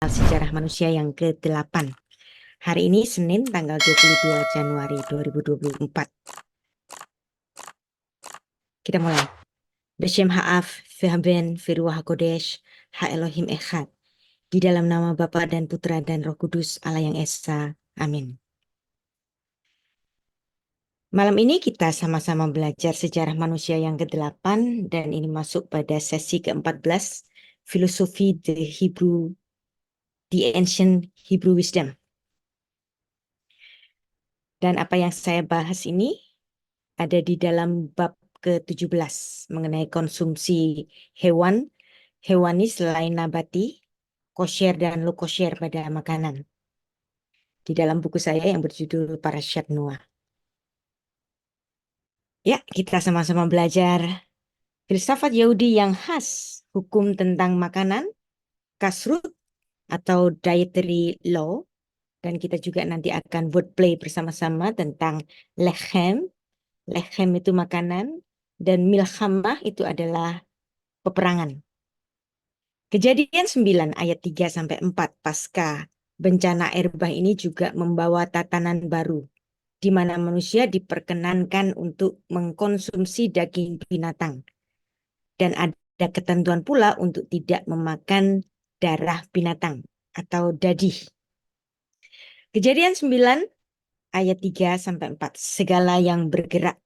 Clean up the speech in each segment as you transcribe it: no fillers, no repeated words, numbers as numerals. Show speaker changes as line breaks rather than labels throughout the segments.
Sejarah Manusia yang ke-8. Hari ini Senin tanggal 22 Januari 2024. Kita mulai. Beshem Ha'af, Vehaben, Firuah HaKodesh, Ha-Elohim Echad. Di dalam nama Bapa dan Putra dan Roh Kudus, Allah yang Esa. Amin. Malam ini kita sama-sama belajar sejarah manusia yang ke-8 dan ini masuk pada sesi ke-14, Filosofi The Ancient Hebrew Wisdom. Dan apa yang saya bahas ini ada di dalam bab ke-17 mengenai konsumsi hewan, hewani selain nabati, kosher dan lo kosher pada makanan. Di dalam buku saya yang berjudul Parashat Noah. Ya, kita sama-sama belajar filsafat Yahudi yang khas, hukum tentang makanan, kasrut atau dietary law, dan kita juga nanti akan wordplay bersama-sama tentang lechem. Lechem itu makanan, dan milchamah itu adalah peperangan. Kejadian 9 ayat 3-4 pasca bencana air bah ini juga membawa tatanan baru, di mana manusia diperkenankan untuk mengkonsumsi daging binatang. Dan ada ketentuan pula untuk tidak memakan darah binatang atau dadih. Kejadian 9 ayat 3-4. Segala yang bergerak,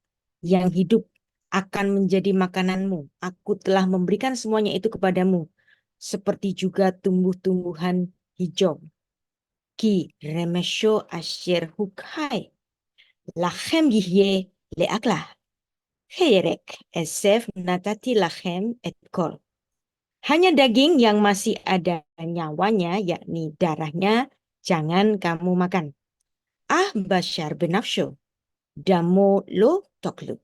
yang hidup akan menjadi makananmu. Aku telah memberikan semuanya itu kepadamu. Seperti juga tumbuh-tumbuhan hijau. Ki remesho asher hukhai. Lachem yihye leaklah. Heyerek esef natati lachem et kol. Hanya daging yang masih ada nyawanya, yakni darahnya, jangan kamu makan. Ah bashar benafsho. Damo lo toklu.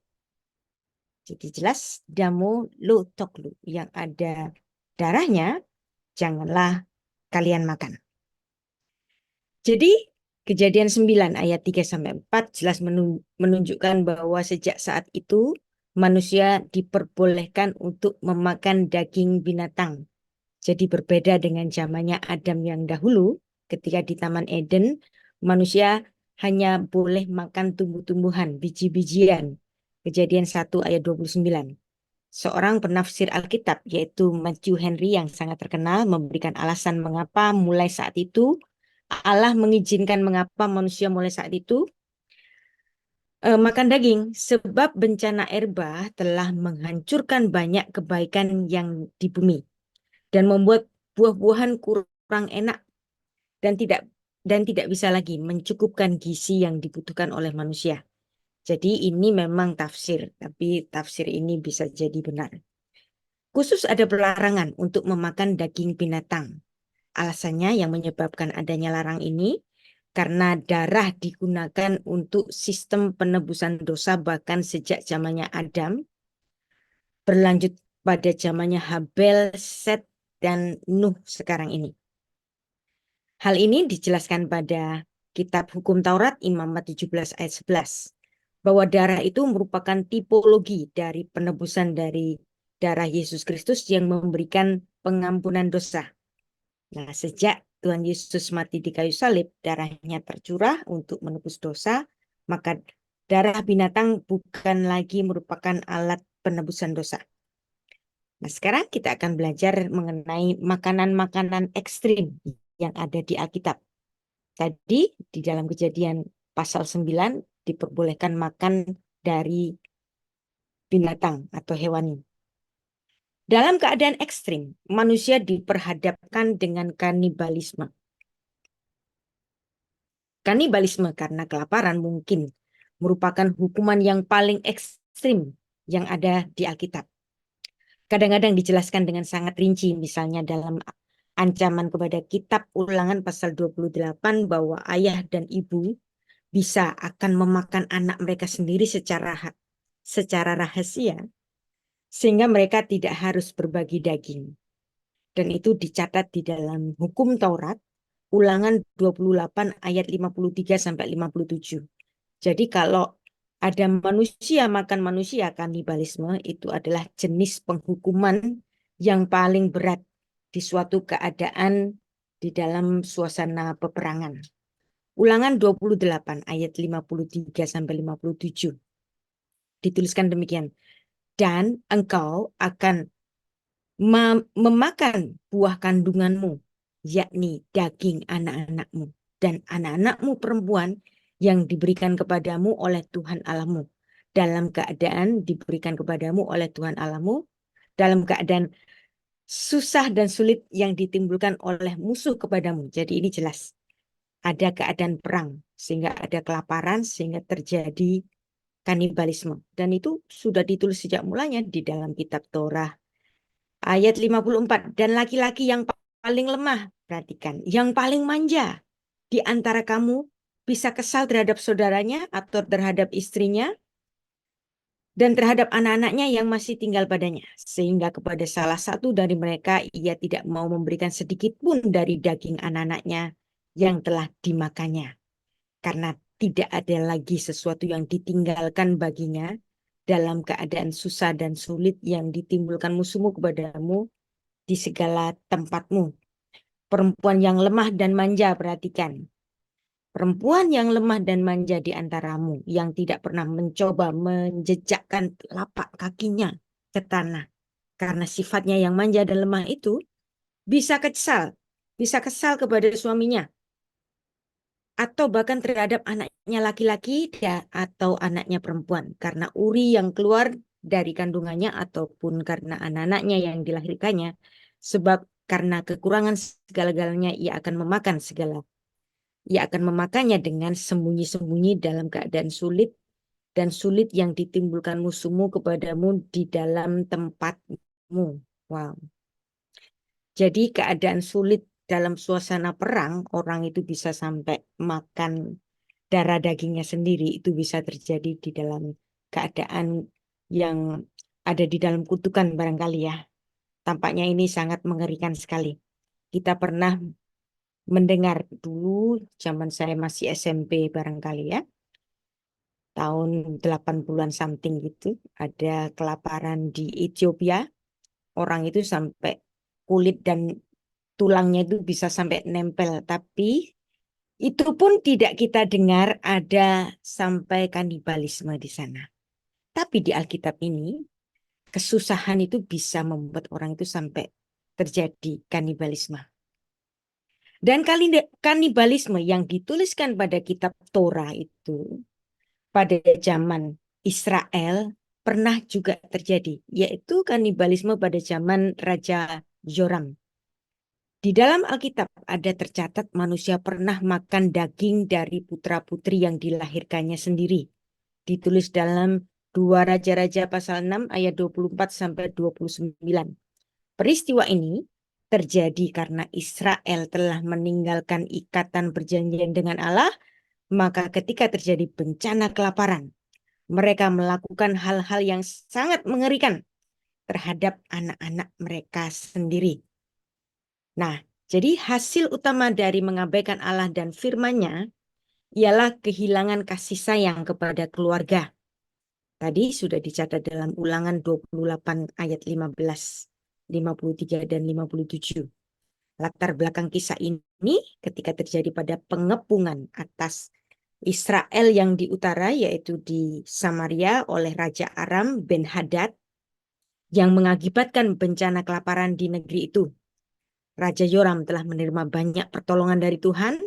Jadi jelas damo lo toklu. Yang ada darahnya, janganlah kalian makan. Jadi kejadian 9 ayat 3-4 jelas menunjukkan bahwa sejak saat itu manusia diperbolehkan untuk memakan daging binatang. Jadi berbeda dengan zamannya Adam yang dahulu, ketika di Taman Eden, manusia hanya boleh makan tumbuh-tumbuhan, biji-bijian. Kejadian 1 ayat 29. Seorang penafsir Alkitab, yaitu Matthew Henry yang sangat terkenal, memberikan alasan mengapa mulai saat itu Allah mengizinkan mengapa manusia mulai saat itu makan daging. Sebab bencana air bah telah menghancurkan banyak kebaikan yang di bumi dan membuat buah-buahan kurang enak dan tidak bisa lagi mencukupkan gizi yang dibutuhkan oleh manusia. Jadi ini memang tafsir, tapi tafsir ini bisa jadi benar. Khusus ada pelarangan untuk memakan daging binatang. Alasannya yang menyebabkan adanya larang ini karena darah digunakan untuk sistem penebusan dosa bahkan sejak zamannya Adam, berlanjut pada zamannya Habel, Set, dan Nuh sekarang ini. Hal ini dijelaskan pada Kitab Hukum Taurat Imamat 17 ayat 11. Bahwa darah itu merupakan tipologi dari penebusan dari darah Yesus Kristus yang memberikan pengampunan dosa. Nah, sejak Tuhan Yesus mati di kayu salib, darahnya tercurah untuk menebus dosa, maka darah binatang bukan lagi merupakan alat penebusan dosa. Nah, sekarang kita akan belajar mengenai makanan-makanan ekstrim yang ada di Alkitab. Tadi di dalam Kejadian pasal 9 diperbolehkan makan dari binatang atau hewani. Dalam keadaan ekstrim, manusia diperhadapkan dengan kanibalisme. Kanibalisme karena kelaparan mungkin merupakan hukuman yang paling ekstrim yang ada di Alkitab. Kadang-kadang dijelaskan dengan sangat rinci, misalnya dalam ancaman kepada Kitab Ulangan pasal 28 bahwa ayah dan ibu bisa akan memakan anak mereka sendiri secara rahasia, sehingga mereka tidak harus berbagi daging. Dan itu dicatat di dalam hukum Taurat, Ulangan 28 ayat 53-57. Jadi kalau ada manusia makan manusia, kanibalisme itu adalah jenis penghukuman yang paling berat di suatu keadaan di dalam suasana peperangan. Ulangan 28 ayat 53 sampai 57 dituliskan demikian. Dan engkau akan memakan buah kandunganmu, yakni daging anak-anakmu dan anak-anakmu perempuan yang diberikan kepadamu oleh Tuhan Allahmu, dalam keadaan diberikan kepadamu oleh Tuhan Allahmu, dalam keadaan susah dan sulit yang ditimbulkan oleh musuh kepadamu. Jadi ini jelas, ada keadaan perang, sehingga ada kelaparan, sehingga terjadi kanibalisme. Dan itu sudah ditulis sejak mulanya di dalam kitab Torah. Ayat 54, dan laki-laki yang paling lemah, perhatikan, yang paling manja di antara kamu bisa kesal terhadap saudaranya atau terhadap istrinya dan terhadap anak-anaknya yang masih tinggal padanya. Sehingga kepada salah satu dari mereka ia tidak mau memberikan sedikit pun dari daging anak-anaknya yang telah dimakannya. Karena tidak ada lagi sesuatu yang ditinggalkan baginya dalam keadaan susah dan sulit yang ditimbulkan musuhmu kepadamu di segala tempatmu. Perempuan yang lemah dan manja, perhatikan. Perempuan yang lemah dan manja di antaramu yang tidak pernah mencoba menjejakkan telapak kakinya ke tanah. Karena sifatnya yang manja dan lemah itu bisa kesal kepada suaminya atau bahkan terhadap anaknya laki-laki atau anaknya perempuan. Karena uri yang keluar dari kandungannya ataupun karena anak-anaknya yang dilahirkannya. Sebab karena kekurangan segala-galanya ia akan memakan segala. Ia akan memakannya dengan sembunyi-sembunyi dalam keadaan sulit dan sulit yang ditimbulkan musuhmu kepadamu di dalam tempatmu. Wow. Jadi keadaan sulit dalam suasana perang, orang itu bisa sampai makan darah dagingnya sendiri. Itu bisa terjadi di dalam keadaan yang ada di dalam kutukan barangkali ya. Tampaknya ini sangat mengerikan sekali. Kita pernah mendengar dulu zaman saya masih SMP barangkali ya. Tahun 80-an something gitu. Ada kelaparan di Ethiopia. Orang itu sampai kulit dan tulangnya itu bisa sampai nempel. Tapi itu pun tidak kita dengar ada sampai kanibalisme di sana. Tapi di Alkitab ini, kesusahan itu bisa membuat orang itu sampai terjadi kanibalisme. Dan kanibalisme yang dituliskan pada kitab Torah itu pada zaman Israel pernah juga terjadi, yaitu kanibalisme pada zaman Raja Yoram. Di dalam Alkitab ada tercatat manusia pernah makan daging dari putra-putri yang dilahirkannya sendiri. Ditulis dalam 2 Raja-Raja pasal 6 ayat 24 sampai 29. Peristiwa ini terjadi karena Israel telah meninggalkan ikatan perjanjian dengan Allah, maka ketika terjadi bencana kelaparan, mereka melakukan hal-hal yang sangat mengerikan terhadap anak-anak mereka sendiri. Nah, jadi hasil utama dari mengabaikan Allah dan firman-Nya ialah kehilangan kasih sayang kepada keluarga. Tadi sudah dicatat dalam Ulangan 28 ayat 15, 53 dan 57. Latar belakang kisah ini ketika terjadi pada pengepungan atas Israel yang di utara, yaitu di Samaria oleh Raja Aram Ben Hadad, yang mengakibatkan bencana kelaparan di negeri itu. Raja Yoram telah menerima banyak pertolongan dari Tuhan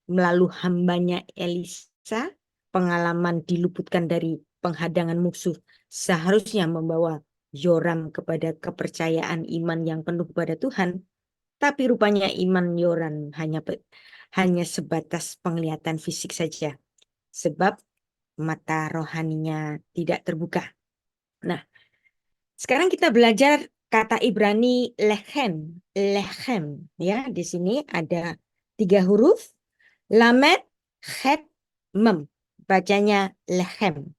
melalui hambanya Elisa. Pengalaman diluputkan dari penghadangan musuh seharusnya membawa Yoram kepada kepercayaan iman yang penuh kepada Tuhan. Tapi rupanya iman Yoram hanya sebatas penglihatan fisik saja. Sebab mata rohaninya tidak terbuka. Nah, sekarang kita belajar kata Ibrani lechem. Lechem. Ya, di sini ada 3 huruf. Lamed, het, mem. Bacanya lechem.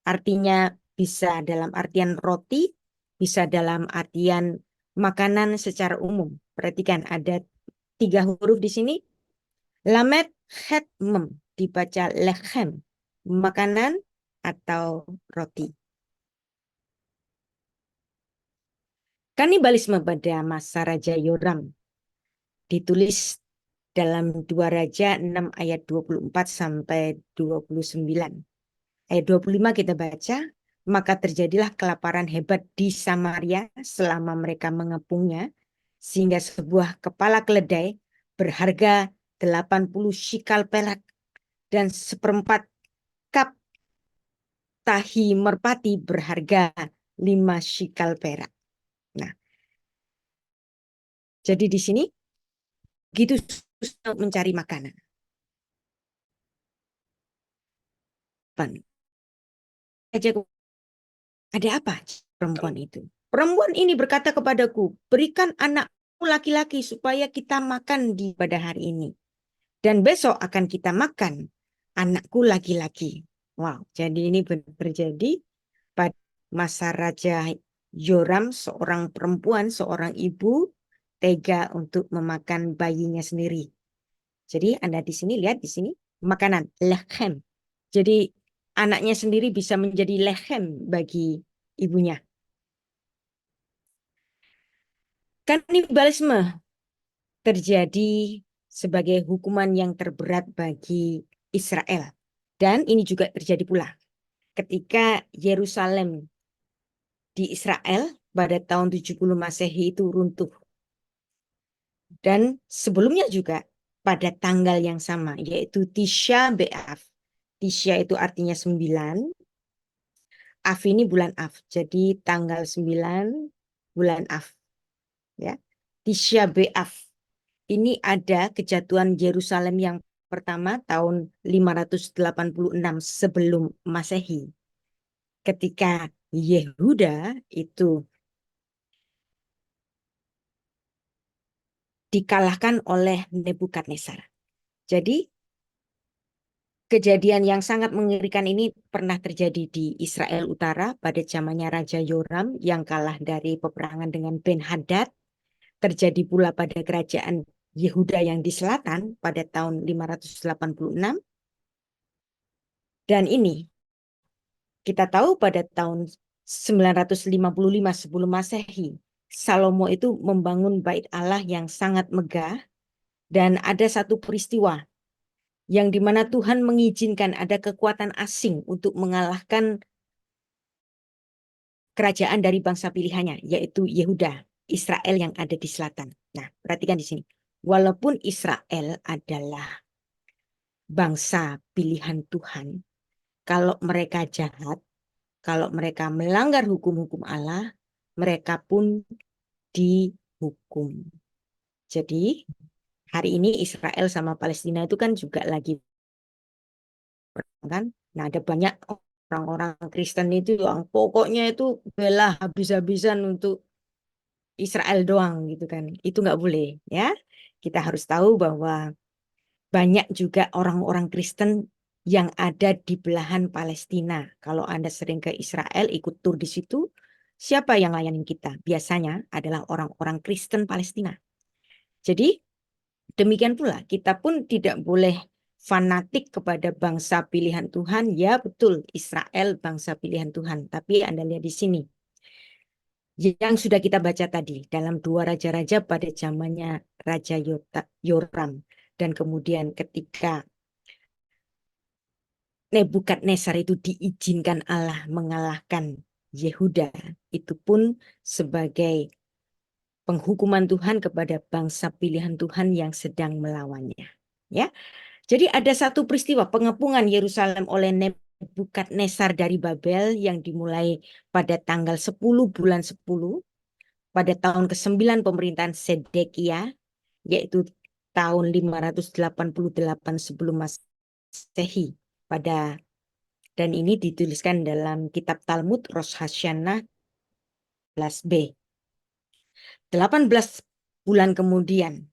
Artinya bisa dalam artian roti, bisa dalam artian makanan secara umum. Perhatikan ada 3 huruf di sini. Lamed, het, mem. Dibaca lechem. Makanan atau roti. Kanibalisme pada masa Raja Yoram ditulis dalam 2 Raja 6 ayat 24 sampai 29. Ayat 25 kita baca, maka terjadilah kelaparan hebat di Samaria selama mereka mengepungnya, sehingga sebuah kepala keledai berharga 80 shikal perak dan seperempat kap tahi merpati berharga 5 shikal perak. Nah, jadi di sini begitu susah mencari makanan. Ada apa perempuan itu? Perempuan ini berkata kepadaku, berikan anakmu laki-laki supaya kita makan pada hari ini. Dan besok akan kita makan anakku laki-laki. Wow, jadi ini terjadi pada masa Raja Yoram, seorang perempuan, seorang ibu tega untuk memakan bayinya sendiri. Jadi Anda di sini lihat di sini makanan lechem. Jadi anaknya sendiri bisa menjadi lechem bagi ibunya. Kanibalisme terjadi sebagai hukuman yang terberat bagi Israel. Dan ini juga terjadi pula ketika Yerusalem di Israel pada tahun 70 Masehi itu runtuh. Dan sebelumnya juga pada tanggal yang sama, yaitu Tisha B'Av. Tisha itu artinya 9, Av ini bulan Av. Jadi tanggal 9 bulan Av. Ya. Tisha B'Av. Ini ada kejatuhan Yerusalem yang pertama tahun 586 sebelum Masehi. Ketika Yehuda itu dikalahkan oleh Nebukadnezar. Jadi kejadian yang sangat mengerikan ini pernah terjadi di Israel Utara pada zamannya Raja Yoram yang kalah dari peperangan dengan Ben-Hadad. Terjadi pula pada kerajaan Yehuda yang di selatan pada tahun 586. Dan ini kita tahu pada tahun 955 sebelum Masehi, Salomo itu membangun bait Allah yang sangat megah, dan ada satu peristiwa yang dimana Tuhan mengizinkan ada kekuatan asing untuk mengalahkan kerajaan dari bangsa pilihannya, yaitu Yehuda, Israel yang ada di selatan. Nah, perhatikan di sini. Walaupun Israel adalah bangsa pilihan Tuhan, kalau mereka jahat, kalau mereka melanggar hukum-hukum Allah, mereka pun dihukum. Jadi hari ini Israel sama Palestina itu kan juga lagi perang kan. Nah, ada banyak orang-orang Kristen itu yang pokoknya itu bela habis-habisan untuk Israel doang gitu kan. Itu nggak boleh ya. Kita harus tahu bahwa banyak juga orang-orang Kristen yang ada di belahan Palestina. Kalau Anda sering ke Israel, ikut tur di situ, siapa yang layanin kita? Biasanya adalah orang-orang Kristen Palestina. Jadi demikian pula kita pun tidak boleh fanatik kepada bangsa pilihan Tuhan. Ya betul, Israel bangsa pilihan Tuhan. Tapi Anda lihat di sini, yang sudah kita baca tadi dalam 2 Raja-Raja pada zamannya Raja Yoram. Dan kemudian ketika Nebukadnezar itu diizinkan Allah mengalahkan Yehuda, itu pun sebagai penghukuman Tuhan kepada bangsa pilihan Tuhan yang sedang melawannya. Ya, jadi ada satu peristiwa pengepungan Yerusalem oleh Nebukadnezar dari Babel yang dimulai pada tanggal 10 bulan 10 pada tahun ke-9 pemerintahan Sedekia, yaitu tahun 588 sebelum Masehi. Dan ini dituliskan dalam kitab Talmud Rosh Hashanah 11b. 18 bulan kemudian,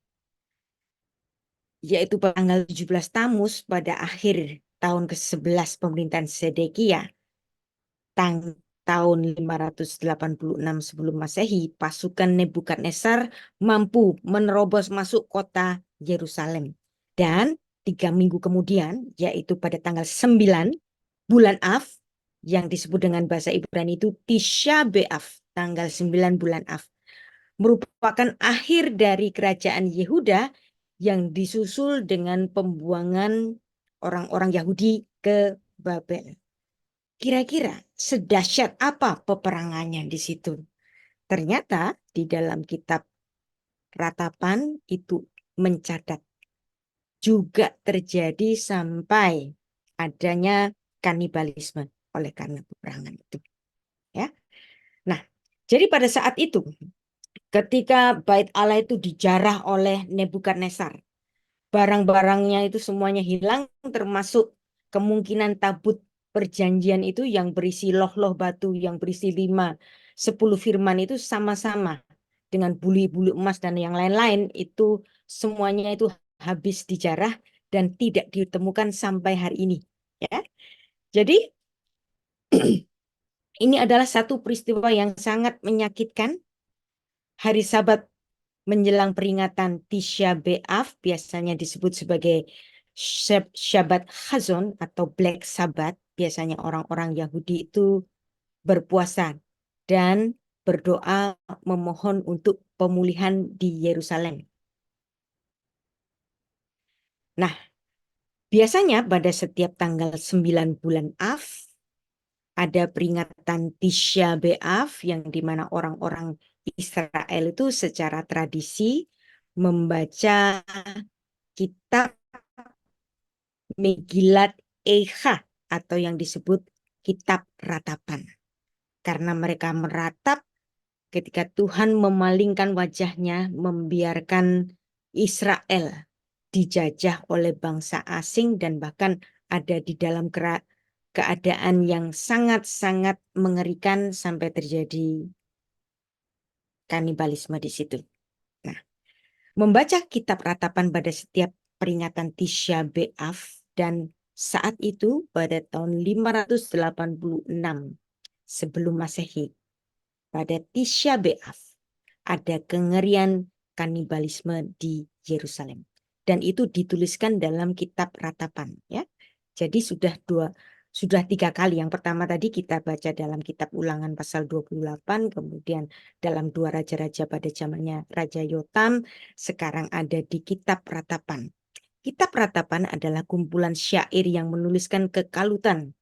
yaitu tanggal 17 Tammuz pada akhir tahun ke-11 pemerintahan Sedekia, tahun 586 sebelum Masehi, pasukan Nebukadnezar mampu menerobos masuk kota Yerusalem. Dan 3 minggu kemudian, yaitu pada tanggal 9 bulan Av, yang disebut dengan bahasa Ibrani itu Tisha B'Av, tanggal 9 bulan Av, merupakan akhir dari kerajaan Yehuda yang disusul dengan pembuangan orang-orang Yahudi ke Babel. Kira-kira sedahsyat apa peperangannya di situ? Ternyata di dalam kitab Ratapan itu mencatat juga terjadi sampai adanya kanibalisme oleh karena peperangan itu. Ya. Nah, jadi pada saat itu ketika bait Allah itu dijarah oleh Nebukadnezar, barang-barangnya itu semuanya hilang, termasuk kemungkinan tabut perjanjian itu yang berisi loh-loh batu, yang berisi 10 firman itu sama-sama dengan buli-buli emas dan yang lain-lain itu semuanya itu habis dijarah dan tidak ditemukan sampai hari ini. Ya, jadi ini adalah satu peristiwa yang sangat menyakitkan. Hari Sabat menjelang peringatan Tisha B'Av biasanya disebut sebagai Shabbat Chazon atau Black Sabbath. Biasanya orang-orang Yahudi itu berpuasa dan berdoa memohon untuk pemulihan di Yerusalem. Nah, biasanya pada setiap tanggal 9 bulan Av ada peringatan Tisha B'Av yang dimana orang-orang Israel itu secara tradisi membaca kitab Megilat Eicha atau yang disebut kitab ratapan. Karena mereka meratap ketika Tuhan memalingkan wajahnya, membiarkan Israel dijajah oleh bangsa asing dan bahkan ada di dalam keadaan yang sangat-sangat mengerikan sampai terjadi kanibalisme di situ. Nah, membaca kitab ratapan pada setiap peringatan Tisha B'Av dan saat itu pada tahun 586 sebelum Masehi, pada Tisha B'Av ada kengerian kanibalisme di Yerusalem. Dan itu dituliskan dalam kitab ratapan, ya. Jadi sudah 3 kali. Yang pertama tadi kita baca dalam kitab Ulangan pasal 28, kemudian dalam 2 Raja-Raja pada zamannya Raja Yotam, sekarang ada di kitab ratapan. Kitab ratapan adalah kumpulan syair yang menuliskan kekalutan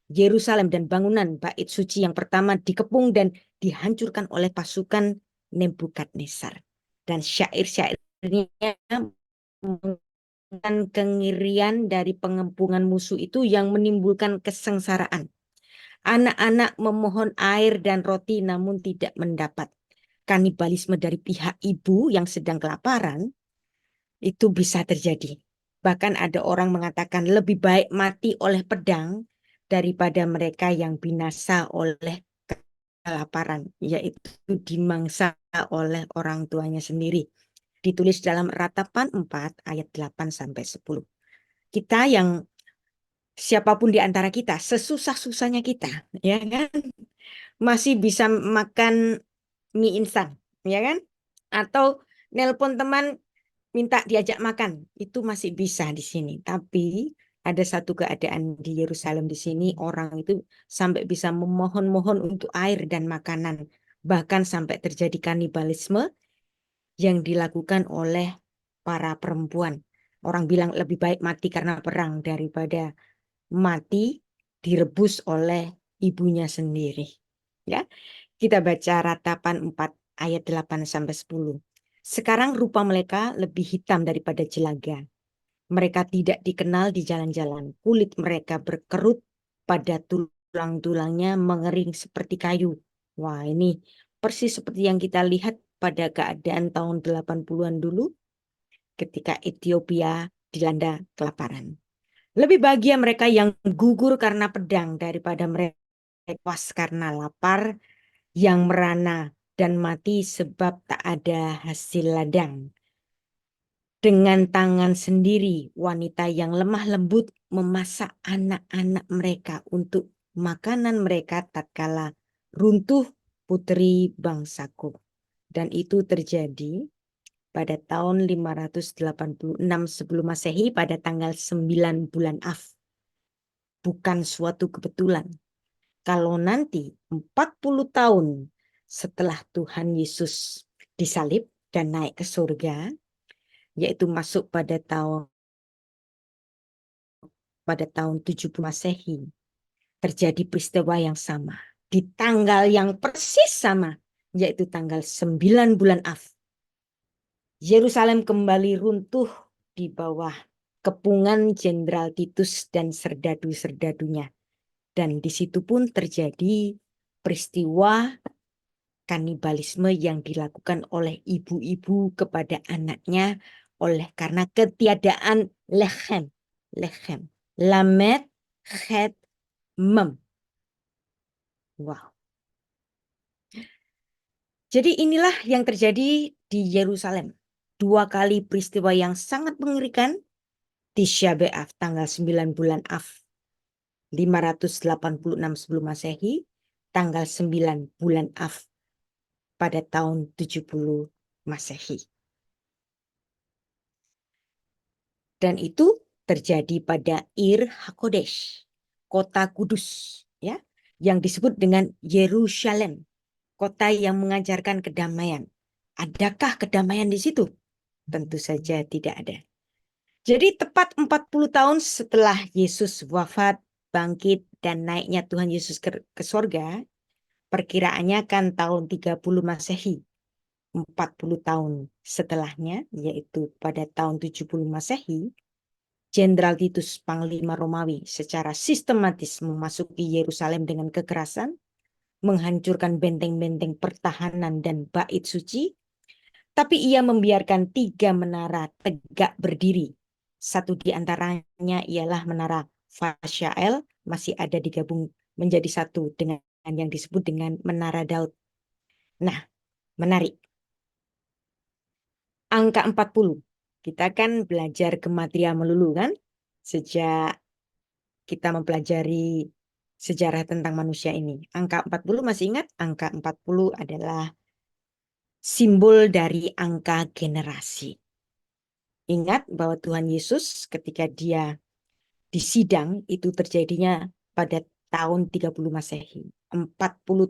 Yerusalem dan bangunan bait suci yang pertama dikepung dan dihancurkan oleh pasukan Nebukadnezar. Dan syair-syairnya dan kengirian dari pengepungan musuh itu yang menimbulkan kesengsaraan. Anak-anak memohon air dan roti namun tidak mendapat. Kanibalisme dari pihak ibu yang sedang kelaparan itu bisa terjadi. Bahkan ada orang mengatakan lebih baik mati oleh pedang daripada mereka yang binasa oleh kelaparan, yaitu dimangsa oleh orang tuanya sendiri. Ditulis dalam Ratapan 4 ayat 8 sampai 10. Kita yang siapapun di antara kita, sesusah-susahnya kita, ya kan, masih bisa makan mie instan, ya kan? Atau nelpon teman minta diajak makan, itu masih bisa di sini. Tapi ada satu keadaan di Yerusalem di sini, orang itu sampai bisa memohon-mohon untuk air dan makanan, bahkan sampai terjadi kanibalisme yang dilakukan oleh para perempuan. Orang bilang lebih baik mati karena perang daripada mati direbus oleh ibunya sendiri. Ya, kita baca Ratapan 4 ayat 8 sampai 10. Sekarang rupa mereka lebih hitam daripada jelaga. Mereka tidak dikenal di jalan-jalan. Kulit mereka berkerut, pada tulang-tulangnya mengering seperti kayu. Wah, ini persis seperti yang kita lihat pada keadaan tahun 80-an dulu ketika Ethiopia dilanda kelaparan. Lebih bahagia mereka yang gugur karena pedang daripada mereka puas karena lapar, yang merana dan mati sebab tak ada hasil ladang. Dengan tangan sendiri, wanita yang lemah lembut memasak anak-anak mereka untuk makanan mereka tatkala runtuh putri bangsaku. Dan itu terjadi pada tahun 586 sebelum Masehi pada tanggal 9 bulan Av. Bukan suatu kebetulan. Kalau nanti 40 tahun setelah Tuhan Yesus disalib dan naik ke surga, yaitu masuk pada tahun 70 Masehi, terjadi peristiwa yang sama di tanggal yang persis sama, yaitu tanggal 9 bulan Av. Yerusalem kembali runtuh di bawah kepungan Jenderal Titus dan serdadu-serdadunya. Dan di situ pun terjadi peristiwa kanibalisme yang dilakukan oleh ibu-ibu kepada anaknya karena ketiadaan lechem. Lamed, chet, mem. Wow. Jadi inilah yang terjadi di Yerusalem. 2 kali peristiwa yang sangat mengerikan. Tisha B'Av tanggal 9 bulan Av 586 sebelum Masehi, tanggal 9 bulan Av pada tahun 70 Masehi. Dan itu terjadi pada Ir HaKodesh, kota kudus, ya, yang disebut dengan Yerusalem, kota yang mengajarkan kedamaian. Adakah kedamaian di situ? Tentu saja tidak ada. Jadi tepat 40 tahun setelah Yesus wafat, bangkit, dan naiknya Tuhan Yesus ke sorga, perkiraannya kan tahun 30 Masehi. 40 tahun setelahnya, yaitu pada tahun 70 Masehi, Jenderal Titus, Panglima Romawi, secara sistematis memasuki Yerusalem dengan kekerasan, menghancurkan benteng-benteng pertahanan dan bait suci, tapi ia membiarkan 3 menara tegak berdiri. Satu di antaranya ialah menara Fasyael, masih ada digabung menjadi satu dengan yang disebut dengan Menara Daud. Nah, menarik. Angka 40. Kita kan belajar gematria melulu kan? Sejak kita mempelajari sejarah tentang manusia ini. Angka 40 masih ingat? Angka 40 adalah simbol dari angka generasi. Ingat bahwa Tuhan Yesus ketika dia disidang itu terjadinya pada tahun 30 Masehi. 40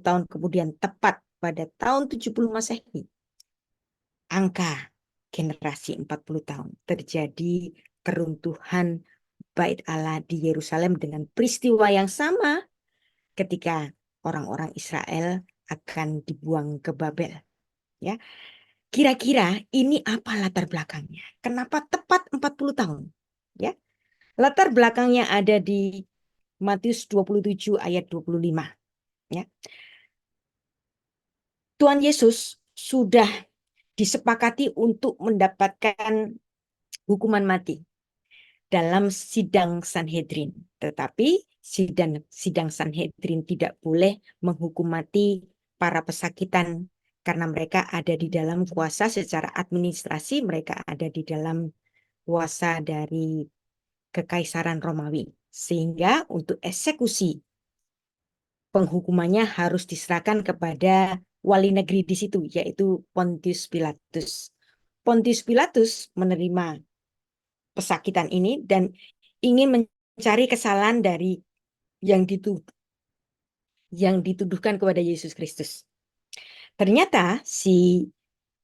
tahun kemudian tepat pada tahun 70 Masehi. Angka generasi 40 tahun terjadi keruntuhan Bait Allah di Yerusalem dengan peristiwa yang sama ketika orang-orang Israel akan dibuang ke Babel. Ya, kira-kira ini apa latar belakangnya? Kenapa tepat 40 tahun? Ya, latar belakangnya ada di Matius 27 ayat 25. Ya. Tuhan Yesus sudah disepakati untuk mendapatkan hukuman mati dalam sidang Sanhedrin. Tetapi sidang Sanhedrin tidak boleh menghukum mati para pesakitan karena mereka ada di dalam kuasa secara administrasi, mereka ada di dalam kuasa dari Kekaisaran Romawi. Sehingga untuk eksekusi penghukumannya harus diserahkan kepada wali negeri di situ, yaitu Pontius Pilatus. Pontius Pilatus menerima pesakitan ini dan ingin mencari kesalahan dari yang dituduhkan kepada Yesus Kristus. Ternyata si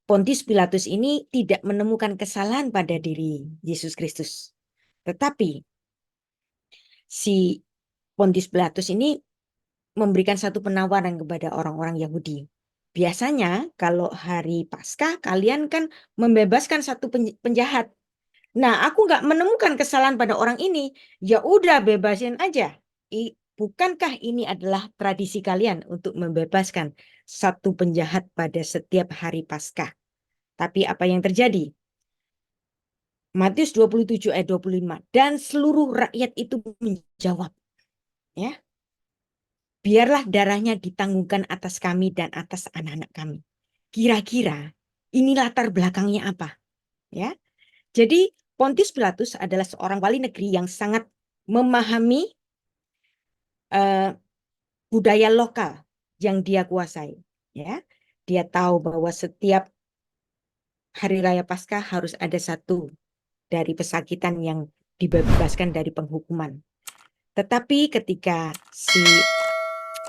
Pontius Pilatus ini tidak menemukan kesalahan pada diri Yesus Kristus. Tetapi si Pontius Pilatus ini memberikan satu penawaran kepada orang-orang Yahudi. Biasanya kalau hari Paskah kalian kan membebaskan satu penjahat. Nah, aku nggak menemukan kesalahan pada orang ini. Ya udah bebasin aja. Bukankah ini adalah tradisi kalian untuk membebaskan satu penjahat pada setiap hari Paskah? Tapi apa yang terjadi? Matius 27 ayat 25. Dan seluruh rakyat itu menjawab. Ya, biarlah darahnya ditanggungkan atas kami dan atas anak-anak kami. Kira-kira ini latar belakangnya apa? Ya, jadi Pontius Pilatus adalah seorang wali negeri yang sangat memahami budaya lokal yang dia kuasai. Ya, dia tahu bahwa setiap hari raya Paskah harus ada satu dari pesakitan yang dibebaskan dari penghukuman. Tetapi ketika si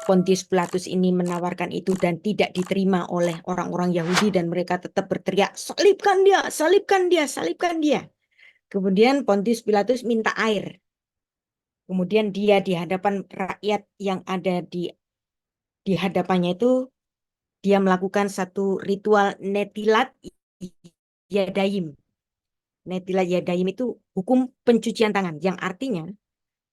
Pontius Pilatus ini menawarkan itu dan tidak diterima oleh orang-orang Yahudi dan mereka tetap berteriak, salibkan dia, salibkan dia, salibkan dia. Kemudian Pontius Pilatus minta air. Kemudian dia di hadapan rakyat yang ada di hadapannya itu dia melakukan satu ritual netilat yadayim. Netilat yadayim itu hukum pencucian tangan yang artinya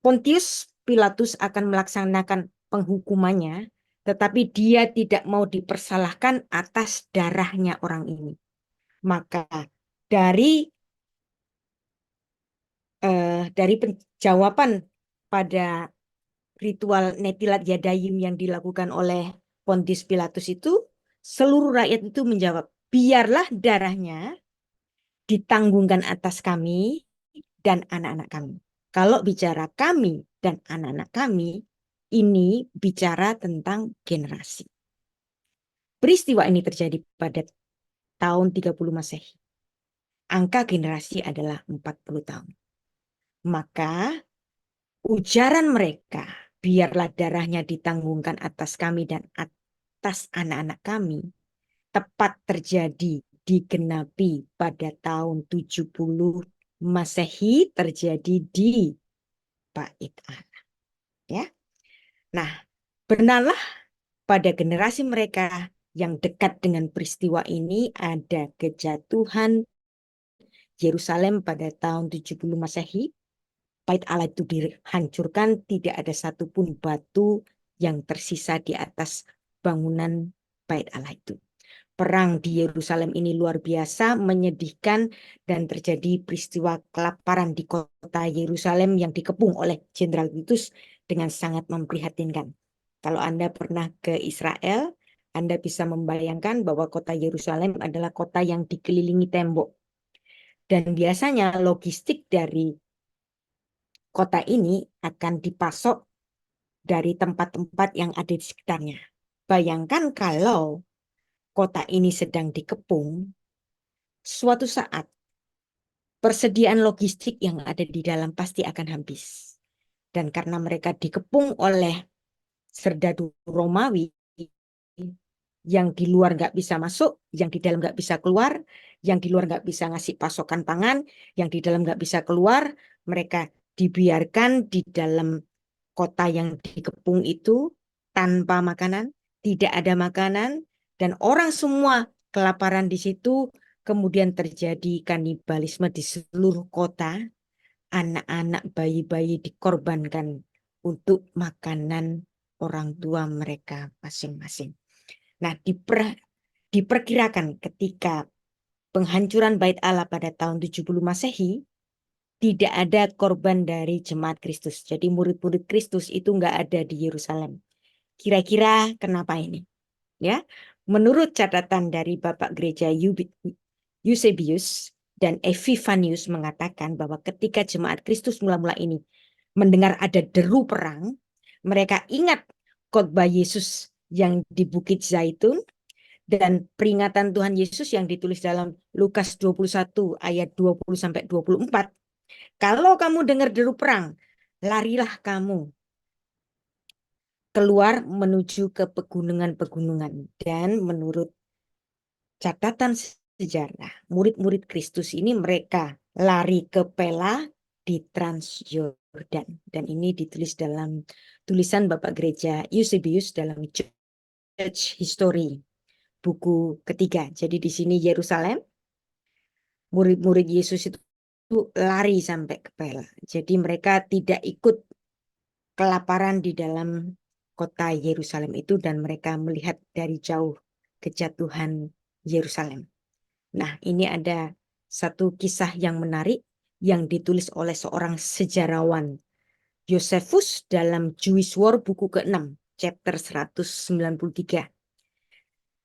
Pontius Pilatus akan melaksanakan penghukumannya, tetapi dia tidak mau dipersalahkan atas darahnya orang ini. Maka dari dari penjawaban pada ritual netilat yadayim yang dilakukan oleh Pontius Pilatus itu, seluruh rakyat itu menjawab, biarlah darahnya ditanggungkan atas kami dan anak-anak kami. Kalau bicara kami dan anak-anak kami, ini bicara tentang generasi. Peristiwa ini terjadi pada tahun 30 Masehi. Angka generasi adalah 40 tahun. Maka ujaran mereka, biarlah darahnya ditanggungkan atas kami dan atas anak-anak kami, tepat terjadi digenapi pada tahun 70 Masehi terjadi di Bait Allah. Ya. Nah, benarlah pada generasi mereka yang dekat dengan peristiwa ini ada kejatuhan Yerusalem pada tahun 70 Masehi. Bait Allah itu dihancurkan, tidak ada satupun batu yang tersisa di atas bangunan Bait Allah itu. Perang di Yerusalem ini luar biasa, menyedihkan, dan terjadi peristiwa kelaparan di kota Yerusalem yang dikepung oleh Jenderal Titus dengan sangat memprihatinkan. Kalau Anda pernah ke Israel, Anda bisa membayangkan bahwa kota Yerusalem adalah kota yang dikelilingi tembok. Dan biasanya logistik dari kota ini akan dipasok dari tempat-tempat yang ada di sekitarnya. Bayangkan kalau kota ini sedang dikepung, suatu saat persediaan logistik yang ada di dalam pasti akan habis. Dan karena mereka dikepung oleh serdadu Romawi, yang di luar nggak bisa masuk, yang di dalam nggak bisa keluar, yang di luar nggak bisa ngasih pasokan pangan, yang di dalam nggak bisa keluar, mereka dibiarkan di dalam kota yang dikepung itu tanpa makanan, tidak ada makanan, dan orang semua kelaparan di situ, kemudian terjadi kanibalisme di seluruh kota, anak-anak, bayi-bayi dikorbankan untuk makanan orang tua mereka masing-masing. Nah, diperkirakan ketika penghancuran Bait Allah pada tahun 70 Masehi, tidak ada korban dari jemaat Kristus. Jadi murid-murid Kristus itu nggak ada di Yerusalem. Kira-kira kenapa ini? Ya, menurut catatan dari Bapak Gereja Eusebius dan Epifanius mengatakan bahwa ketika jemaat Kristus mula-mula ini mendengar ada deru perang, mereka ingat khotbah Yesus yang di Bukit Zaitun dan peringatan Tuhan Yesus yang ditulis dalam Lukas 21 ayat 20 sampai 24. Kalau kamu dengar deru perang, larilah kamu keluar menuju ke pegunungan-pegunungan. Dan menurut catatan sejarah, murid-murid Kristus ini mereka lari ke Pela di Transyordan. Dan ini ditulis dalam tulisan Bapak Gereja Eusebius dalam Church History, buku ketiga. Jadi di sini Yerusalem, murid-murid Yesus itu lari sampai ke Pela. Jadi mereka tidak ikut kelaparan di dalam kota Yerusalem itu dan mereka melihat dari jauh kejatuhan Yerusalem. Nah, ini ada satu kisah yang menarik yang ditulis oleh seorang sejarawan Josephus dalam Jewish War buku ke-6, chapter 193.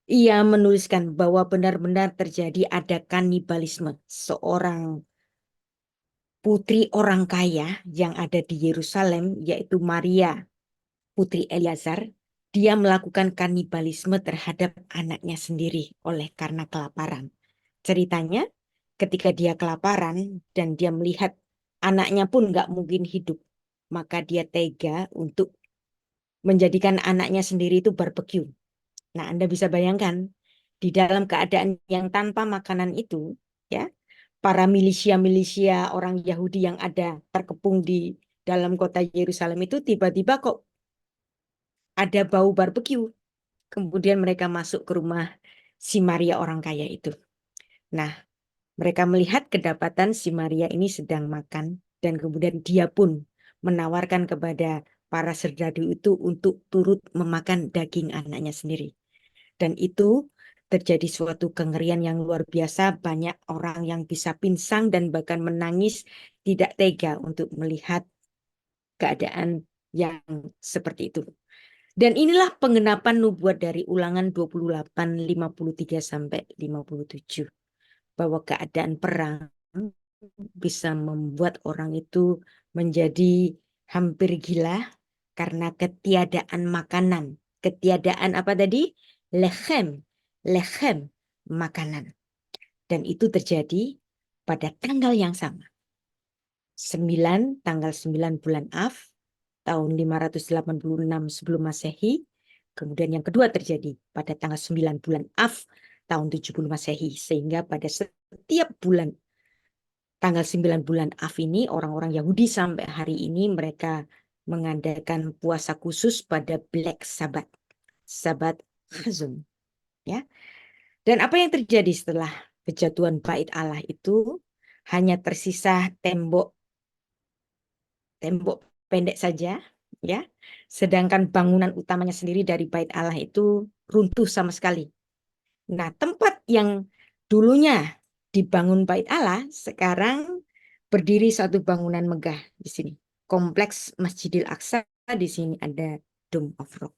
Ia menuliskan bahwa benar-benar terjadi ada kanibalisme. Seorang putri orang kaya yang ada di Yerusalem, yaitu Maria, putri Eliazar, dia melakukan kanibalisme terhadap anaknya sendiri oleh karena kelaparan. Ceritanya, ketika dia kelaparan dan dia melihat anaknya pun nggak mungkin hidup, maka dia tega untuk menjadikan anaknya sendiri itu barbeque. Nah, Anda bisa bayangkan di dalam keadaan yang tanpa makanan itu, ya, para milisia-milisia orang Yahudi yang ada terkepung di dalam kota Yerusalem itu tiba-tiba kok ada bau barbeque. Kemudian mereka masuk ke rumah si Maria orang kaya itu. Nah, mereka melihat kedapatan si Maria ini sedang makan dan kemudian dia pun menawarkan kepada para serdadu itu untuk turut memakan daging anaknya sendiri. Dan itu terjadi suatu kengerian yang luar biasa. Banyak orang yang bisa pinsang dan bahkan menangis tidak tega untuk melihat keadaan yang seperti itu. Dan inilah penggenapan nubuat dari Ulangan 28, 53 sampai 57. Bahwa keadaan perang bisa membuat orang itu menjadi hampir gila karena ketiadaan makanan. Ketiadaan apa tadi? Lechem, lechem, makanan. Dan itu terjadi pada tanggal yang sama. Tanggal 9 bulan Av, tahun 586 sebelum Masehi. Kemudian yang kedua terjadi pada tanggal 9 bulan Av, tahun 70 Masehi. Sehingga pada setiap bulan tanggal 9 bulan Av ini orang-orang Yahudi sampai hari ini mereka mengadakan puasa khusus pada Black Sabbath, Sabat Chazon, ya. Dan apa yang terjadi setelah kejatuhan Bait Allah itu hanya tersisa tembok pendek saja, ya. Sedangkan bangunan utamanya sendiri dari Bait Allah itu runtuh sama sekali. Nah, tempat yang dulunya dibangun Bait Allah sekarang berdiri satu bangunan megah di sini. Kompleks Masjidil Aqsa, di sini ada Dome of Rock.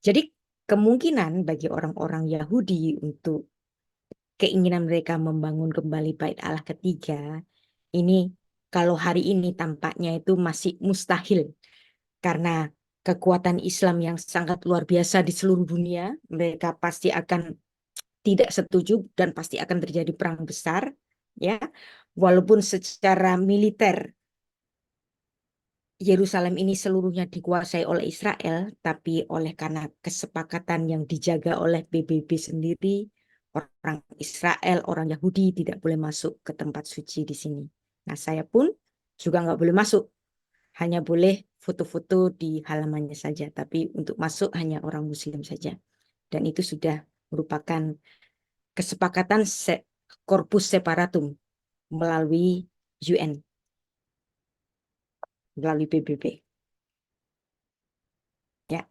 Jadi kemungkinan bagi orang-orang Yahudi untuk keinginan mereka membangun kembali Bait Allah ketiga, ini kalau hari ini tampaknya itu masih mustahil karena kekuatan Islam yang sangat luar biasa di seluruh dunia, mereka pasti akan tidak setuju dan pasti akan terjadi perang besar, ya. Walaupun secara militer Yerusalem ini seluruhnya dikuasai oleh Israel, tapi oleh karena kesepakatan yang dijaga oleh PBB sendiri, orang Israel, orang Yahudi tidak boleh masuk ke tempat suci di sini. Nah, saya pun juga nggak boleh masuk, hanya boleh foto-foto di halamannya saja, tapi untuk masuk hanya orang Muslim saja. Dan itu sudah merupakan kesepakatan Corpus Separatum melalui UN, melalui PBB. Ya.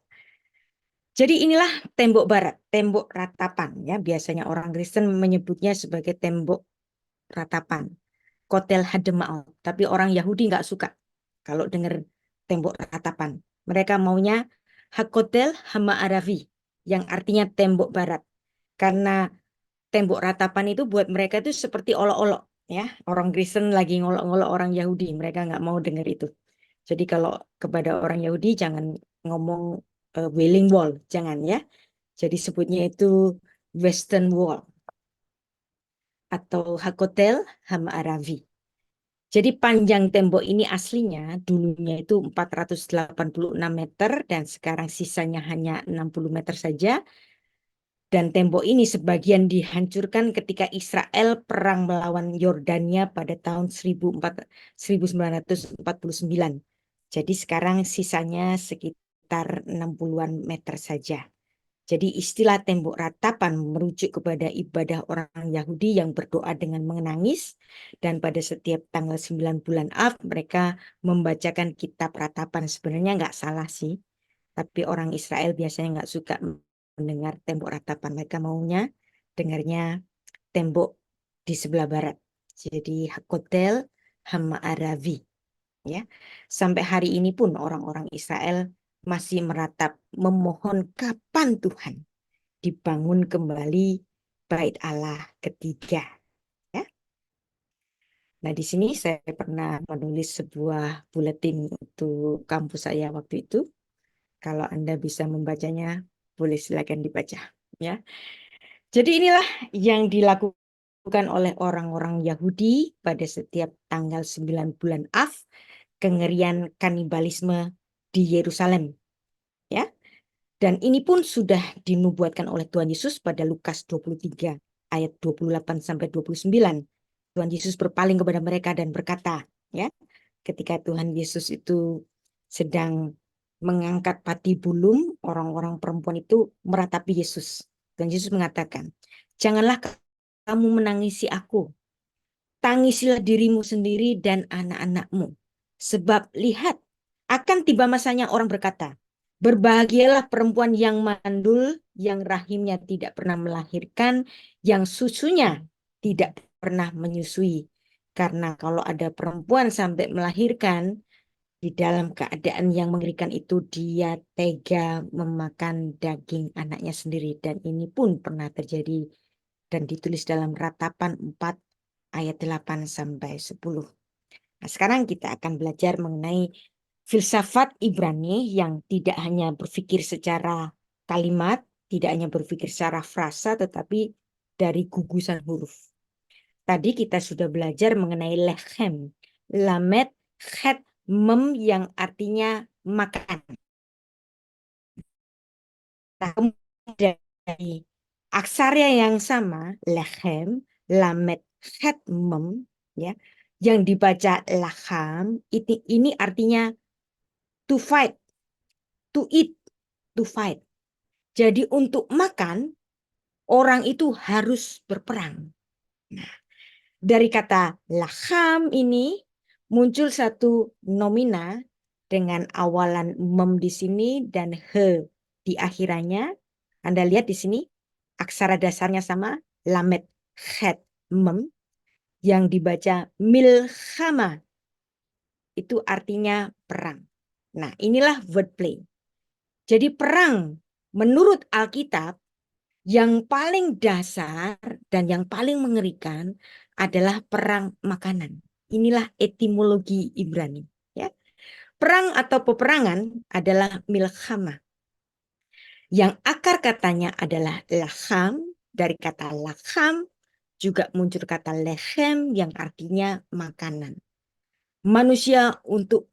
Jadi inilah tembok barat, tembok ratapan, ya. Biasanya orang Kristen menyebutnya sebagai tembok ratapan, Kotel Hademaut. Tapi orang Yahudi nggak suka kalau dengar tembok ratapan. Mereka maunya Hakotel Hama Aravi, yang artinya tembok barat. Karena tembok ratapan itu buat mereka itu seperti olok-olok, ya. Orang Kristen lagi ngolok-ngolok orang Yahudi, mereka nggak mau dengar itu. Jadi kalau kepada orang Yahudi jangan ngomong Wailing Wall, jangan, ya. Jadi sebutnya itu Western Wall atau Hakotel Hama Aravi. Jadi panjang tembok ini aslinya dulunya itu 486 meter dan sekarang sisanya hanya 60 meter saja. Dan tembok ini sebagian dihancurkan ketika Israel perang melawan Yordania pada tahun 1949. Jadi sekarang sisanya sekitar 60-an meter saja. Jadi istilah tembok ratapan merujuk kepada ibadah orang Yahudi yang berdoa dengan menangis. Dan pada setiap tanggal 9 bulan Av mereka membacakan kitab ratapan. Sebenarnya nggak salah sih. Tapi orang Israel biasanya nggak suka mendengar tembok ratapan. Mereka maunya dengarnya tembok di sebelah barat. Jadi Hakotel Hama Aravi. Ya. Sampai hari ini pun orang-orang Israel masih meratap memohon kapan Tuhan dibangun kembali Bait Allah ketiga. Ya. Nah, di sini saya pernah menulis sebuah buletin untuk kampus saya waktu itu. Kalau Anda bisa membacanya, boleh silakan dibaca. Ya. Jadi inilah yang dilakukan oleh orang-orang Yahudi pada setiap tanggal 9 bulan Av, kengerian kanibalisme di Yerusalem. Dan ini pun sudah dinubuatkan oleh Tuhan Yesus pada Lukas 23 ayat 28 sampai 29. Tuhan Yesus berpaling kepada mereka dan berkata, ya, ketika Tuhan Yesus itu sedang mengangkat patibulum, orang-orang perempuan itu meratapi Yesus. Tuhan Yesus mengatakan, janganlah kamu menangisi aku, tangisilah dirimu sendiri dan anak-anakmu. Sebab lihat, akan tiba masanya orang berkata, berbahagialah perempuan yang mandul, yang rahimnya tidak pernah melahirkan, yang susunya tidak pernah menyusui. Karena kalau ada perempuan sampai melahirkan, di dalam keadaan yang mengerikan itu dia tega memakan daging anaknya sendiri. Dan ini pun pernah terjadi dan ditulis dalam Ratapan 4 ayat 8 sampai 10. Nah, sekarang kita akan belajar mengenai filsafat Ibrani yang tidak hanya berpikir secara kalimat, tidak hanya berpikir secara frasa, tetapi dari gugusan huruf. Tadi kita sudah belajar mengenai lechem, lamet, chet, mem yang artinya makan. Nah, kemudian dari aksara yang sama, lechem, lamet, chet, mem, ya, yang dibaca lacham, ini artinya to fight, to eat, to fight. Jadi untuk makan, orang itu harus berperang. Nah, dari kata lacham ini muncul satu nomina dengan awalan mem di sini dan he di akhirannya. Anda lihat di sini aksara dasarnya sama, lamet, chet, mem, yang dibaca milchama. Itu artinya perang. Nah, inilah wordplay. Jadi perang menurut Alkitab yang paling dasar dan yang paling mengerikan adalah perang makanan. Inilah etimologi Ibrani. Ya. Perang atau peperangan adalah milchama. Yang akar katanya adalah lacham, dari kata lacham juga muncul kata lechem yang artinya makanan. Manusia untuk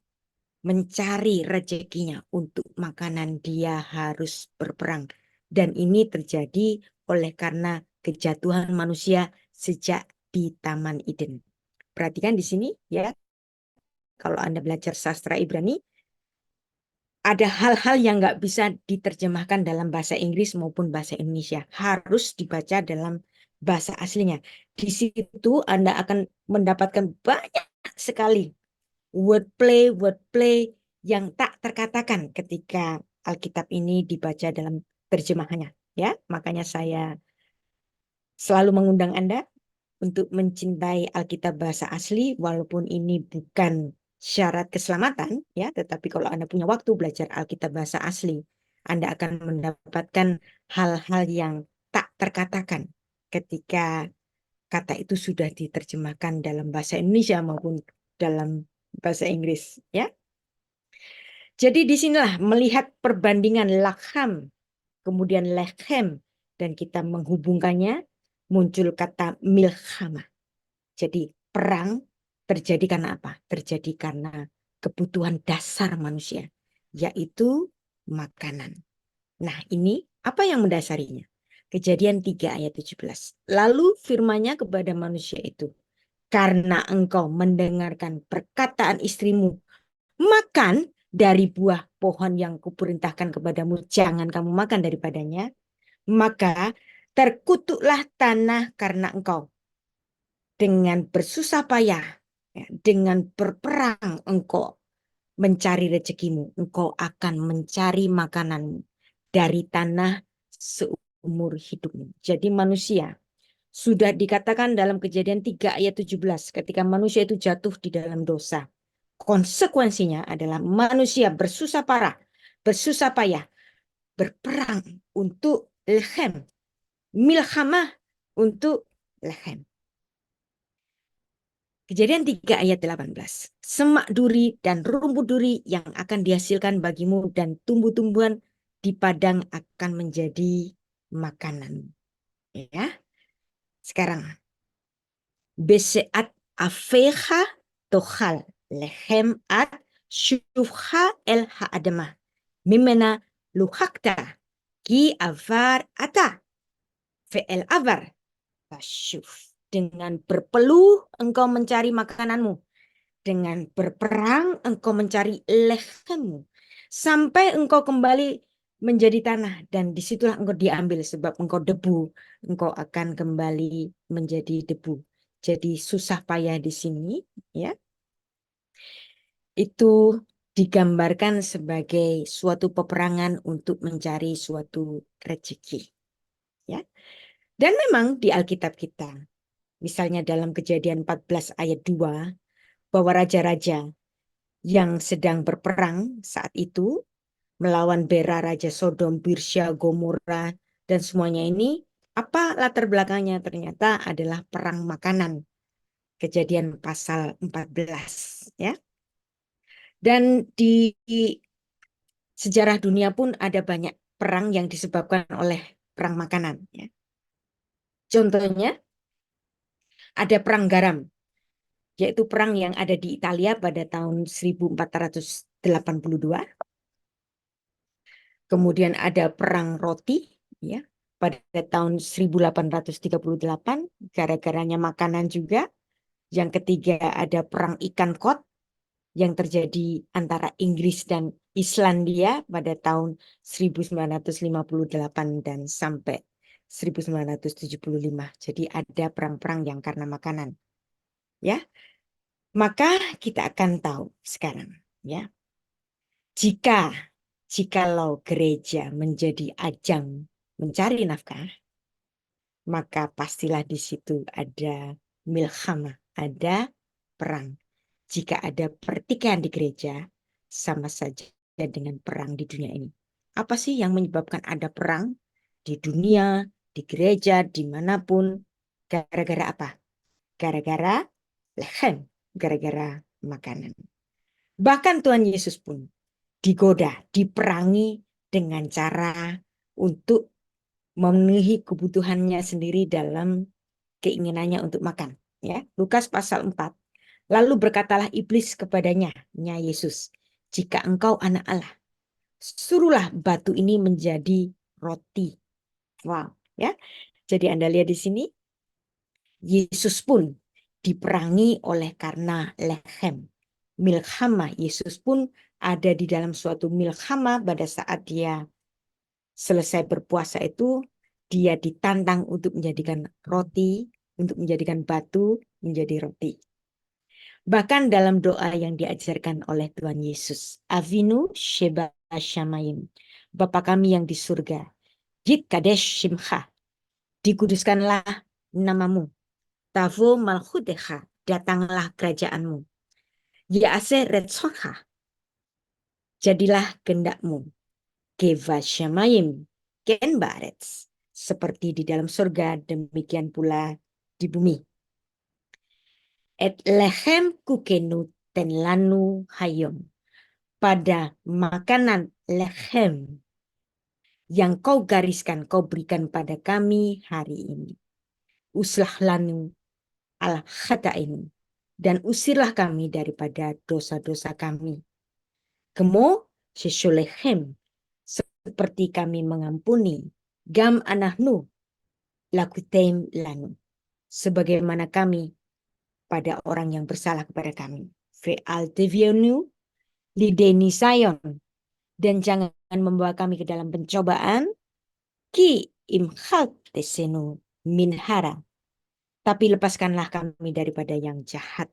mencari rezekinya untuk makanan dia harus berperang. Dan ini terjadi oleh karena kejatuhan manusia sejak di Taman Eden. Perhatikan di sini ya, kalau Anda belajar sastra Ibrani, ada hal-hal yang nggak bisa diterjemahkan dalam bahasa Inggris maupun bahasa Indonesia. Harus dibaca dalam bahasa aslinya. Di situ Anda akan mendapatkan banyak sekali wordplay yang tak terkatakan ketika Alkitab ini dibaca dalam terjemahannya. Ya, makanya saya selalu mengundang Anda untuk mencintai Alkitab bahasa asli, walaupun ini bukan syarat keselamatan, ya, tetapi kalau Anda punya waktu belajar Alkitab bahasa asli, Anda akan mendapatkan hal-hal yang tak terkatakan ketika kata itu sudah diterjemahkan dalam bahasa Indonesia maupun dalam bahasa Inggris, ya. Jadi disinilah melihat perbandingan lakham, kemudian lechem, dan kita menghubungkannya, muncul kata milchama. Jadi perang terjadi karena apa? Terjadi karena kebutuhan dasar manusia, yaitu makanan. Nah ini apa yang mendasarinya? Kejadian 3 ayat 17. Lalu firman-Nya kepada manusia itu, karena engkau mendengarkan perkataan istrimu, makan dari buah pohon yang kuperintahkan kepadamu, jangan kamu makan daripadanya, maka terkutuklah tanah karena engkau. Dengan bersusah payah, ya, dengan berperang engkau mencari rezekimu, engkau akan mencari makanan dari tanah seumur hidupmu. Jadi manusia sudah dikatakan dalam Kejadian 3 ayat 17, ketika manusia itu jatuh di dalam dosa, konsekuensinya adalah manusia bersusah payah, berperang untuk lechem, milhamah untuk lechem. Kejadian 3 ayat 18. Semak duri dan rumput duri yang akan dihasilkan bagimu dan tumbuh-tumbuhan di padang akan menjadi makanan. Ya. Sekarang beseat afecha tochal lechem at shufcha el ha'adamah mimena luhakta Ki avar ata. Ve'el avar. Tasyuf. Dengan berpeluh engkau mencari makananmu. Dengan berperang engkau mencari lehemmu. Sampai engkau kembali menjadi tanah. Dan disitulah engkau diambil. Sebab engkau debu. Engkau akan kembali menjadi debu. Jadi susah payah di sini. Ya, itu digambarkan sebagai suatu peperangan untuk mencari suatu rezeki. Ya. Dan memang di Alkitab kita, misalnya dalam Kejadian 14 ayat 2, bahwa raja-raja yang sedang berperang saat itu melawan Bera, Raja Sodom, Birsya, Gomora, dan semuanya ini, apa latar belakangnya? Ternyata adalah perang makanan. Kejadian pasal 14. Ya. Dan di sejarah dunia pun ada banyak perang yang disebabkan oleh perang makanan. Ya. Contohnya, ada perang garam, yaitu perang yang ada di Italia pada tahun 1482. Kemudian ada perang roti, ya, pada tahun 1838, gara-garanya makanan juga. Yang ketiga ada perang ikan kod yang terjadi antara Inggris dan Islandia pada tahun 1958 dan sampai 1975. Jadi ada perang-perang yang karena makanan. Ya, maka kita akan tahu sekarang, ya, jikalau gereja menjadi ajang mencari nafkah, maka pastilah di situ ada milhamah, ada perang. Jika ada pertikaian di gereja, sama saja dengan perang di dunia ini. Apa sih yang menyebabkan ada perang di dunia, di gereja, dimanapun? Gara-gara apa? Gara-gara lehem, gara-gara makanan. Bahkan Tuhan Yesus pun digoda, diperangi dengan cara untuk memenuhi kebutuhannya sendiri dalam keinginannya untuk makan. Ya, Lukas pasal 4. Lalu berkatalah iblis kepadanya, nya Yesus, jika engkau anak Allah, suruhlah batu ini menjadi roti. Wow, ya. Jadi Anda lihat di sini, Yesus pun diperangi oleh karena lehem. Milhamah, Yesus pun ada di dalam suatu milhamah pada saat dia selesai berpuasa itu, dia ditantang untuk menjadikan roti, untuk menjadikan batu menjadi roti. Bahkan dalam doa yang diajarkan oleh Tuhan Yesus, Avinu Sheba Shamayim, Bapa kami yang di surga, Yit Kadesh Shimcha, dikuduskanlah namamu, Tavo Malchutecha, datanglah kerajaanmu, Ya'ase Retzoncha, jadilah kehendakmu, Keva Shamayim, Ken Baretz, seperti di dalam surga, demikian pula di bumi. Et lechem kukenu ten lanu hayom. Pada makanan lechem yang kau gariskan, kau berikan pada kami hari ini. Uslah lanu al khatainu, dan usirlah kami daripada dosa-dosa kami. Kemo sesolechem, seperti kami mengampuni gam anahnu lakutem lanu, sebagaimana kami pada orang yang bersalah kepada kami. Ve'al tevionu lideni sayon, dan jangan membawa kami ke dalam pencobaan, ki imhal tesenu minhara, tapi lepaskanlah kami daripada yang jahat.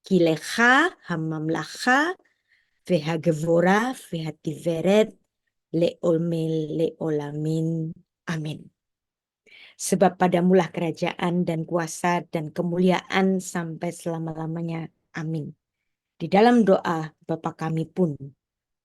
Kilecha hamamlacha vehagevora vehativeret leolmel leolamin. Amin. Sebab padamulah kerajaan dan kuasa dan kemuliaan sampai selama-lamanya. Amin. Di dalam doa Bapa kami pun,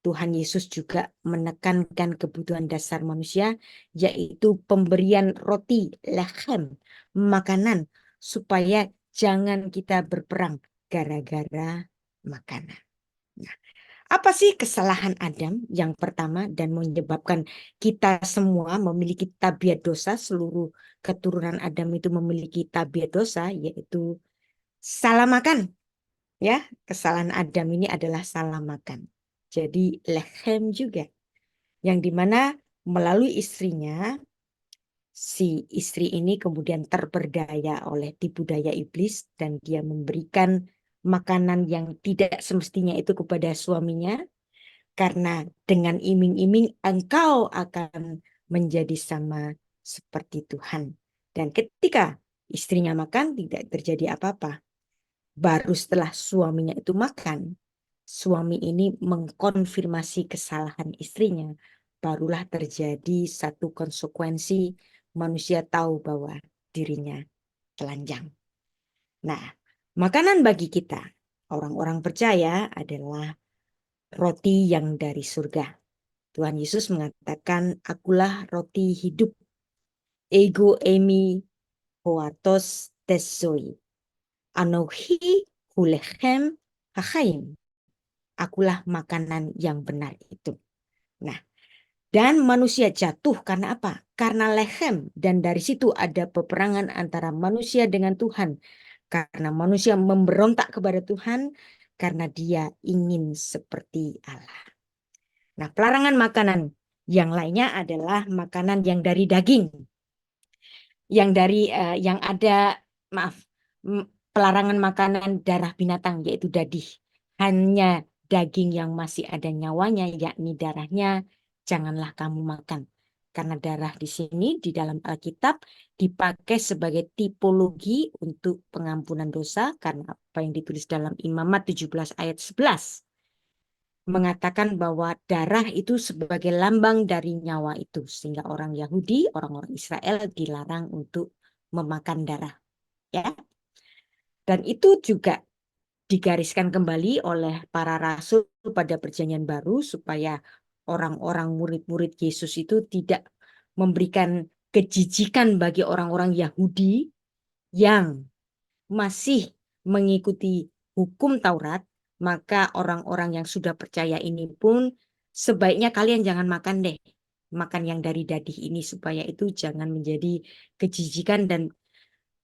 Tuhan Yesus juga menekankan kebutuhan dasar manusia, yaitu pemberian roti, lechem, makanan, supaya jangan kita berperang gara-gara makanan. Nah, apa sih kesalahan Adam yang pertama dan menyebabkan kita semua memiliki tabiat dosa? Seluruh keturunan Adam itu memiliki tabiat dosa, yaitu salah makan. Ya, kesalahan Adam ini adalah salah makan. Jadi lechem juga, yang dimana Melalui istrinya, si istri ini kemudian terperdaya oleh tipu daya iblis dan dia memberikan makanan yang tidak semestinya itu kepada suaminya karena dengan iming-iming engkau akan menjadi sama seperti Tuhan. Dan ketika istrinya makan tidak terjadi apa-apa. Baru setelah suaminya itu makan, suami ini mengkonfirmasi kesalahan istrinya, barulah terjadi satu konsekuensi manusia tahu bahwa dirinya telanjang. Nah, makanan bagi kita, orang-orang percaya adalah roti yang dari surga. Tuhan Yesus mengatakan, akulah roti hidup. Ego emi hoatos tesoi. Anohi hulechem hachaim. Akulah makanan yang benar itu. Nah, dan manusia jatuh karena apa? Karena lechem. Dan dari situ ada peperangan antara manusia dengan Tuhan. Karena manusia memberontak kepada Tuhan. Karena dia ingin seperti Allah. Nah, pelarangan makanan yang lainnya adalah makanan yang dari daging. Yang ada, maaf, pelarangan makanan darah binatang, yaitu dadih. Hanya daging yang masih ada nyawanya, yakni darahnya, janganlah kamu makan. Karena darah di sini, di dalam Alkitab, dipakai sebagai tipologi untuk pengampunan dosa, karena apa yang ditulis dalam Imamat 17 ayat 11. Mengatakan bahwa darah itu sebagai lambang dari nyawa itu. Sehingga orang Yahudi, orang-orang Israel dilarang untuk memakan darah. Ya. Dan itu juga digariskan kembali oleh para rasul pada perjanjian baru supaya orang-orang murid-murid Yesus itu tidak memberikan kejijikan bagi orang-orang Yahudi yang masih mengikuti hukum Taurat, maka orang-orang yang sudah percaya ini pun sebaiknya kalian jangan makan deh. Makan yang dari dadih ini supaya itu jangan menjadi kejijikan dan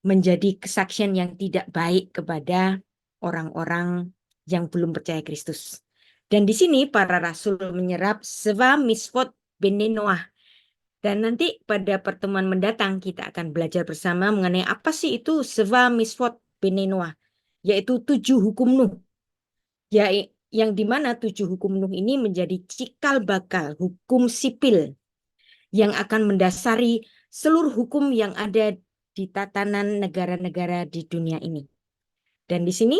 menjadi kesaksian yang tidak baik kepada orang-orang yang belum percaya Kristus. Dan di sini para rasul menyerap seva misvot bene Noah. Dan nanti pada pertemuan mendatang kita akan belajar bersama mengenai apa sih itu seva misvot bene Noah, yaitu 7 hukum Nuh. Ya, yang dimana 7 hukum Nuh ini menjadi cikal bakal hukum sipil yang akan mendasari seluruh hukum yang ada di tatanan negara-negara di dunia ini. Dan di sini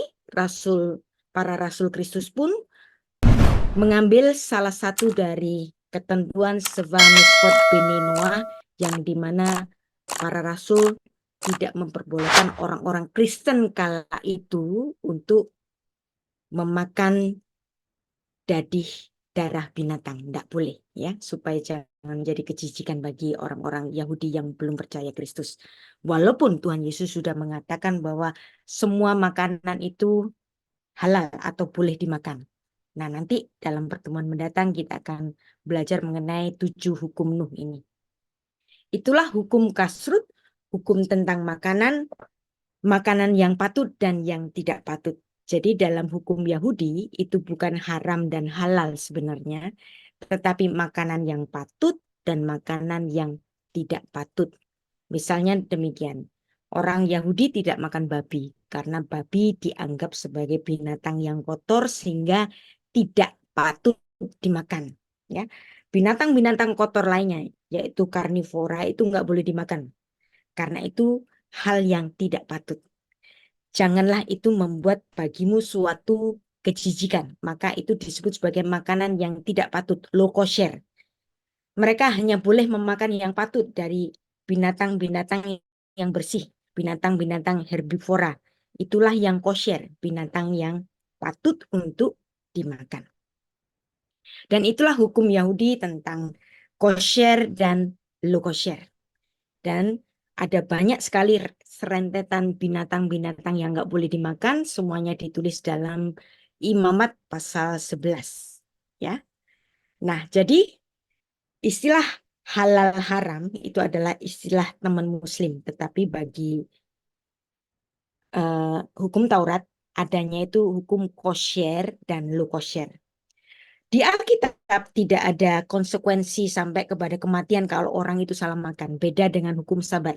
para rasul Kristus pun mengambil salah satu dari ketentuan seva misvot bene Noah yang dimana para rasul tidak memperbolehkan orang-orang Kristen kala itu untuk memakan dadih darah binatang, tidak boleh ya, supaya jangan menjadi kejijikan bagi orang-orang Yahudi yang belum percaya Kristus. Walaupun Tuhan Yesus sudah mengatakan bahwa semua makanan itu halal atau boleh dimakan. Nah, nanti dalam pertemuan mendatang kita akan belajar mengenai 7 hukum Nuh ini. Itulah hukum kasrut, hukum tentang makanan yang patut dan yang tidak patut. Jadi dalam hukum Yahudi itu bukan haram dan halal sebenarnya, tetapi makanan yang patut dan makanan yang tidak patut. Misalnya demikian, orang Yahudi tidak makan babi karena babi dianggap sebagai binatang yang kotor sehingga tidak patut dimakan. Ya, binatang-binatang kotor lainnya, yaitu karnivora itu nggak boleh dimakan karena itu hal yang tidak patut. Janganlah itu membuat bagimu suatu kejijikan. Maka itu disebut sebagai makanan yang tidak patut, low kosher. Mereka hanya boleh memakan yang patut dari binatang-binatang yang bersih, binatang-binatang herbivora. Itulah yang kosher, binatang yang patut untuk dimakan. Dan itulah hukum Yahudi tentang kosher dan low kosher. Dan ada banyak sekali serentetan binatang-binatang yang nggak boleh dimakan. Semuanya ditulis dalam Imamat pasal 11. Ya. Nah, jadi istilah halal haram itu adalah istilah teman muslim. Tetapi bagi hukum Taurat adanya itu hukum kosher dan lo kosher. Di Alkitab tidak ada konsekuensi sampai kepada kematian kalau orang itu salah makan. Beda dengan hukum Sabat.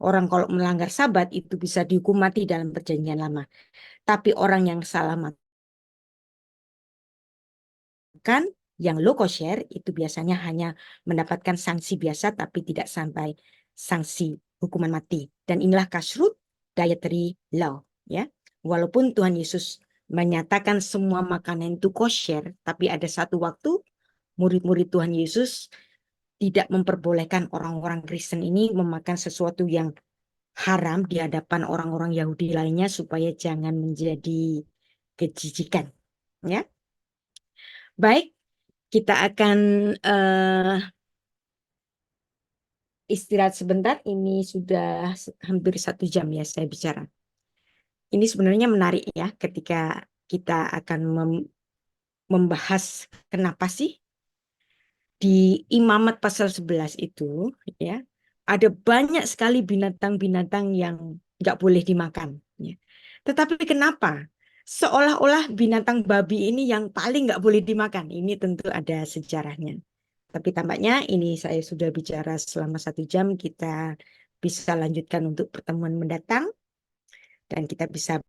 Orang kalau melanggar Sabat itu bisa dihukum mati dalam Perjanjian Lama. Tapi orang yang salah makan, yang low kosher itu biasanya hanya mendapatkan sanksi biasa tapi tidak sampai sanksi hukuman mati. Dan inilah kashrut dietary law, ya. Walaupun Tuhan Yesus menyatakan semua makanan itu kosher, tapi ada satu waktu murid-murid Tuhan Yesus tidak memperbolehkan orang-orang Kristen ini memakan sesuatu yang haram di hadapan orang-orang Yahudi lainnya supaya jangan menjadi kejijikan, ya. Baik, kita akan istirahat sebentar. Ini sudah hampir 1 jam ya saya bicara. Ini sebenarnya menarik ya ketika kita akan membahas kenapa sih di Imamat pasal 11 itu, ya, ada banyak sekali binatang-binatang yang nggak boleh dimakan, ya. Tetapi kenapa seolah-olah binatang babi ini yang paling nggak boleh dimakan? Ini tentu ada sejarahnya. Tapi tampaknya ini saya sudah bicara selama 1 jam. Kita bisa lanjutkan untuk pertemuan mendatang dan kita bisa